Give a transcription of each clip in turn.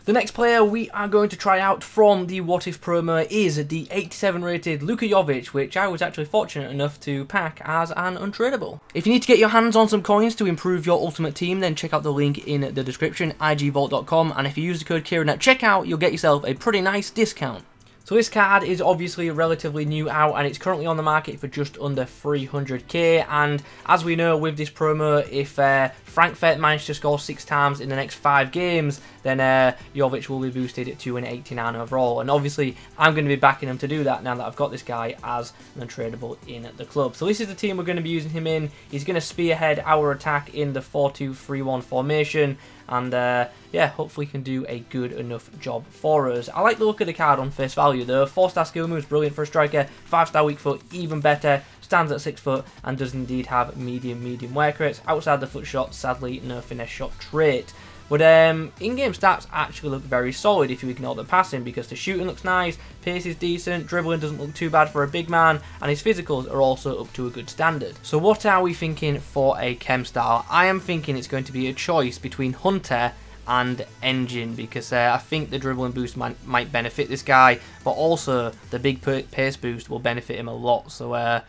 The next player we are going to try out from the What If promo is the 87 rated Luka Jovic, which I was actually fortunate enough to pack as an untradeable. If you need to get your hands on some coins to improve your ultimate team, then check out the link in the description, igvault.com, and if you use the code Kieran at checkout, you'll get yourself a pretty nice discount. So this card is obviously relatively new out, and it's currently on the market for just under 300k, and as we know with this promo, if Frankfurt managed to score 6 times in the next 5 games, then Jovic will be boosted to an 89 overall, and obviously I'm going to be backing him to do that now that I've got this guy as an untradeable in the club. So this is the team we're going to be using him in. He's going to spearhead our attack in the 4-2-3-1 formation, and yeah, hopefully can do a good enough job for us. I like the look of the card on face value though. 4-star skill moves, brilliant for a striker. 5-star weak foot, even better. Stands at 6 foot and does indeed have medium work rates. Outside the foot shot, sadly no finesse shot trait. But in-game stats actually look very solid if you ignore the passing, because the shooting looks nice, pace is decent, dribbling doesn't look too bad for a big man, and his physicals are also up to a good standard. So what are we thinking for a chem style? I am thinking it's going to be a choice between Hunter and Engine, because I think the dribbling boost might benefit this guy, but also the big pace boost will benefit him a lot. So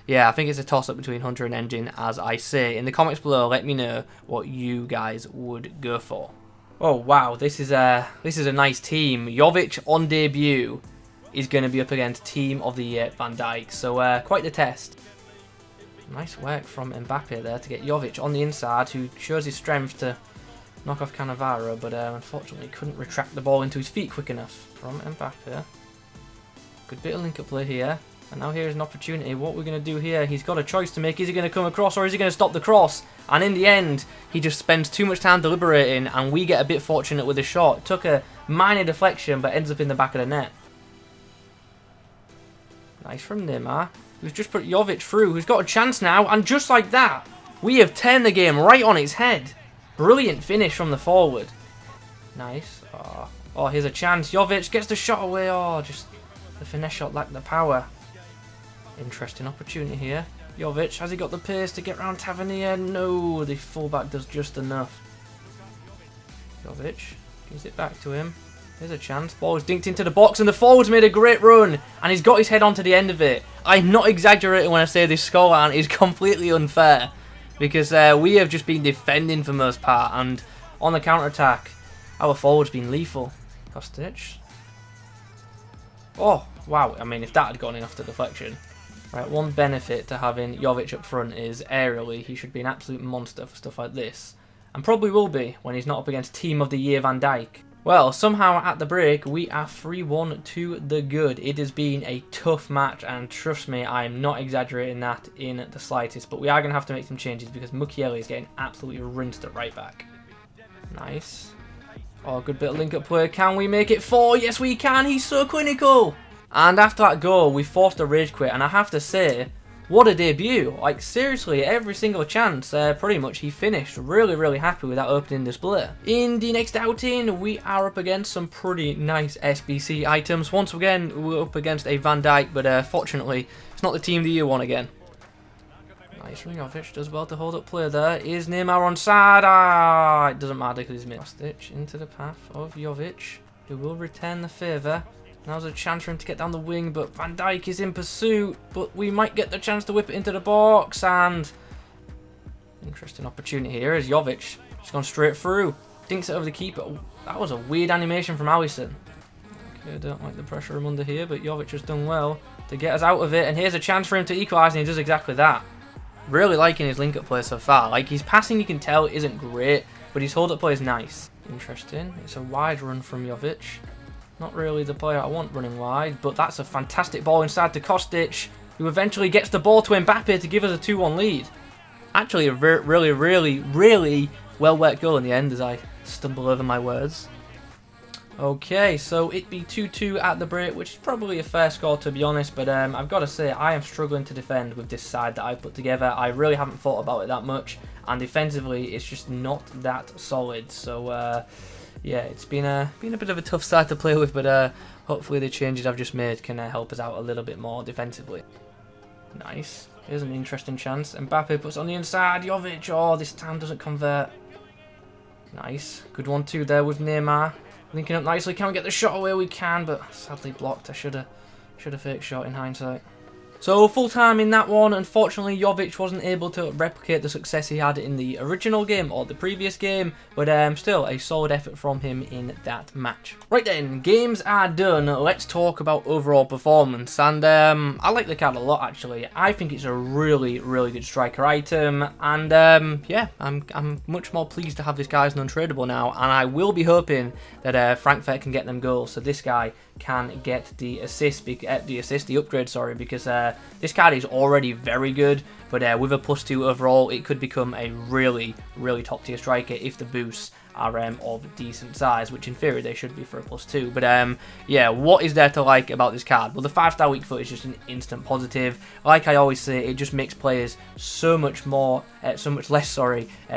yeah, I think it's a toss-up between Hunter and Engine, as I say. In the comments below, let me know what you guys would go for. Oh wow, this is a nice team. Jovic on debut is going to be up against Team of the Year Van Dijk, so quite the test. Nice work from Mbabu there to get Jovic on the inside, who shows his strength to knock off Cannavaro, but unfortunately couldn't retract the ball into his feet quick enough from Mbabu. Good bit of link-up play here. And now here's an opportunity. What we're going to do here, he's got a choice to make. Is he going to come across or is he going to stop the cross? And in the end, he just spends too much time deliberating and we get a bit fortunate with the shot. Took a minor deflection but ends up in the back of the net. Nice from Neymar, who's just put Jovic through, who's got a chance now. And just like that, we have turned the game right on its head. Brilliant finish from the forward. Nice. Oh, here's a chance. Jovic gets the shot away. Oh, just the finesse shot lacked the power. Interesting opportunity here. Jovic, has he got the pace to get round Tavernier? No, the fullback does just enough. Jovic gives it back to him. There's a chance. Ball is dinked into the box and the forward's made a great run. And he's got his head onto the end of it. I'm not exaggerating when I say this scoreline is completely unfair. Because we have just been defending for most part. And on the counter-attack, our forward's been lethal. Kostic. Oh, wow. I mean, if that had gone in after deflection. Right, one benefit to having Jovic up front is aerially he should be an absolute monster for stuff like this. And probably will be when he's not up against Team of the Year Van Dijk. Well, somehow at the break we are 3-1 to the good. It has been a tough match, and trust me, I am not exaggerating that in the slightest. But we are going to have to make some changes because Mukiele is getting absolutely rinsed at right back. Nice. Oh, good bit of link-up play. Can we make it 4? Yes, we can. He's so clinical. And after that goal, we forced a rage quit, and I have to say, what a debut. Like, seriously, every single chance, pretty much, he finished. Really happy with that opening display. In the next outing, we are up against some pretty nice SBC items. Once again, we're up against a Van Dijk, but fortunately, it's not the Team of the Year one again. Nice from Jovic, does well to hold up play there. Is Neymar on side? Ah, it doesn't matter because he's missed. Stitch into the path of Jovic, who will return the favour. Now's a chance for him to get down the wing, but Van Dijk is in pursuit. But we might get the chance to whip it into the box, and interesting opportunity here as Jovic just gone straight through. Dinks it over the keeper. Oh, that was a weird animation from Alisson. Okay, I don't like the pressure I'm under here, but Jovic has done well to get us out of it. And here's a chance for him to equalise, and he does exactly that. Really liking his link-up play so far. Like, his passing, you can tell, isn't great, but his hold-up play is nice. Interesting. It's a wide run from Jovic. Not really the player I want running wide, but that's a fantastic ball inside to Kostic, who eventually gets the ball to Mbabu to give us a 2-1 lead. Actually, a really well-worked goal in the end as I stumble over my words. Okay, so it be 2-2 at the break, which is probably a fair score to be honest, but I've got to say I am struggling to defend with this side that I've put together. I really haven't thought about it that much, and defensively it's just not that solid. So yeah, it's been a bit of a tough side to play with, but hopefully the changes I've just made can help us out a little bit more defensively. Nice. Here's an interesting chance. Mbabu puts on the inside. Jovic, oh, this time doesn't convert. Nice. Good 1-2 there with Neymar. Linking up nicely. Can we get the shot away? We can, but sadly blocked. I should have fake shot in hindsight. So, full time in that one. Unfortunately, Jovic wasn't able to replicate the success he had in the original game or the previous game, but still a solid effort from him in that match. Right then, games are done. Let's talk about overall performance. And I like the card a lot, actually. I think it's a really, really good striker item. And yeah, I'm much more pleased to have this guy as an untradeable now. And I will be hoping that Frankfurt can get them goals, so this guy can get the upgrade, sorry, because this card is already very good, but with a +2 overall, it could become a really, really top tier striker if the boosts are of decent size, which in theory they should be for a +2. But yeah, what is there to like about this card? Well, the 5-star weak foot is just an instant positive. Like I always say, it just makes players so much less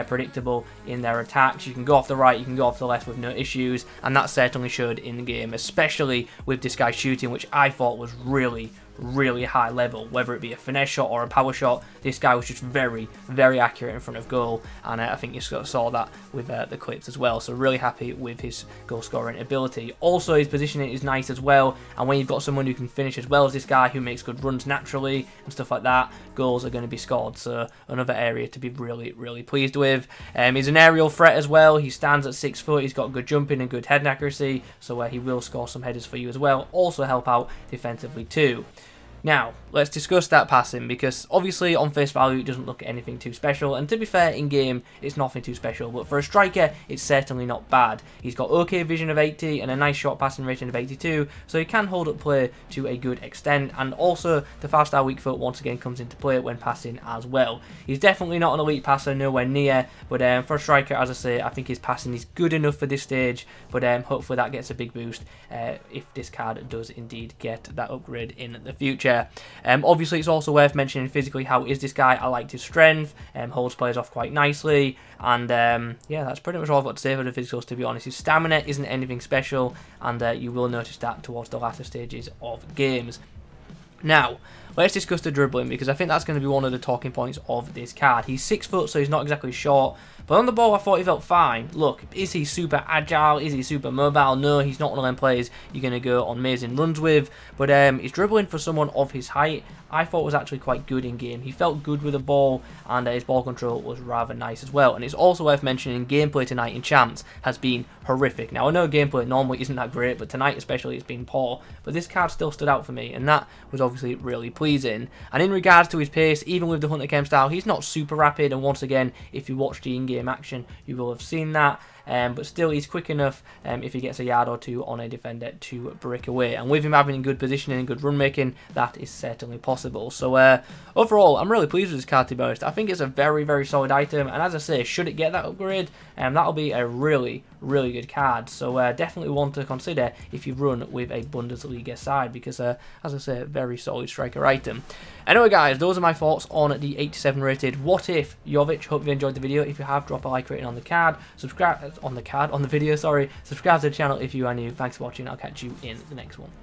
predictable in their attacks. You can go off the right, you can go off the left with no issues, and that certainly showed in the game, especially with this guy shooting, which I thought was really high level, whether it be a finesse shot or a power shot. This guy was just very, very accurate in front of goal, and I think you saw that with the clips as well. So really happy with his goal scoring ability. Also, his positioning is nice as well, and when you've got someone who can finish as well as this guy, who makes good runs naturally and stuff like that, goals are going to be scored. So another area to be really, really pleased with. He's an aerial threat as well. He stands at 6 foot. He's got good jumping and good head accuracy, so he will score some headers for you as well. Also help out defensively too. Now, let's discuss that passing, because obviously on face value it doesn't look anything too special, and to be fair, in game it's nothing too special, but for a striker it's certainly not bad. He's got okay vision of 80 and a nice short passing rating of 82, so he can hold up play to a good extent, and also the 5-star weak foot once again comes into play when passing as well. He's definitely not an elite passer, nowhere near, but for a striker, as I say, I think his passing is good enough for this stage, but hopefully that gets a big boost if this card does indeed get that upgrade in the future. Obviously, it's also worth mentioning physically how is this guy. I liked his strength, holds players off quite nicely, and yeah, that's pretty much all I've got to say for the physicals, to be honest. His stamina isn't anything special, and you will notice that towards the latter stages of games. Now, let's discuss the dribbling, because I think that's going to be one of the talking points of this card. He's 6 foot, so he's not exactly short, but on the ball I thought he felt fine. Look, is he super agile? Is he super mobile? No, he's not one of them players you're going to go on amazing runs with, but his dribbling for someone of his height I thought was actually quite good in game. He felt good with the ball, and his ball control was rather nice as well. And it's also worth mentioning, gameplay tonight in Champs has been horrific. Now, I know gameplay normally isn't that great, but tonight especially it's been poor. But this card still stood out for me, and that was obviously really pleasing. And in regards to his pace, even with the Hunter Chem style, he's not super rapid, and once again, if you watch the in-game action, you will have seen that. But still, he's quick enough if he gets a yard or two on a defender to break away. And with him having good positioning and good run making, that is certainly possible. So overall, I'm really pleased with this card, to be honest. I think it's a very, very solid item. And as I say, should it get that upgrade, that'll be a really, really good card. So definitely one to consider if you run with a Bundesliga side, because as I say, very solid striker item. Anyway, guys, those are my thoughts on the 87 rated What If Jovic. Hope you enjoyed the video. If you have, drop a like rating on the card. Subscribe on the video. Subscribe to the channel if you are new. Thanks for watching. I'll catch you in the next one.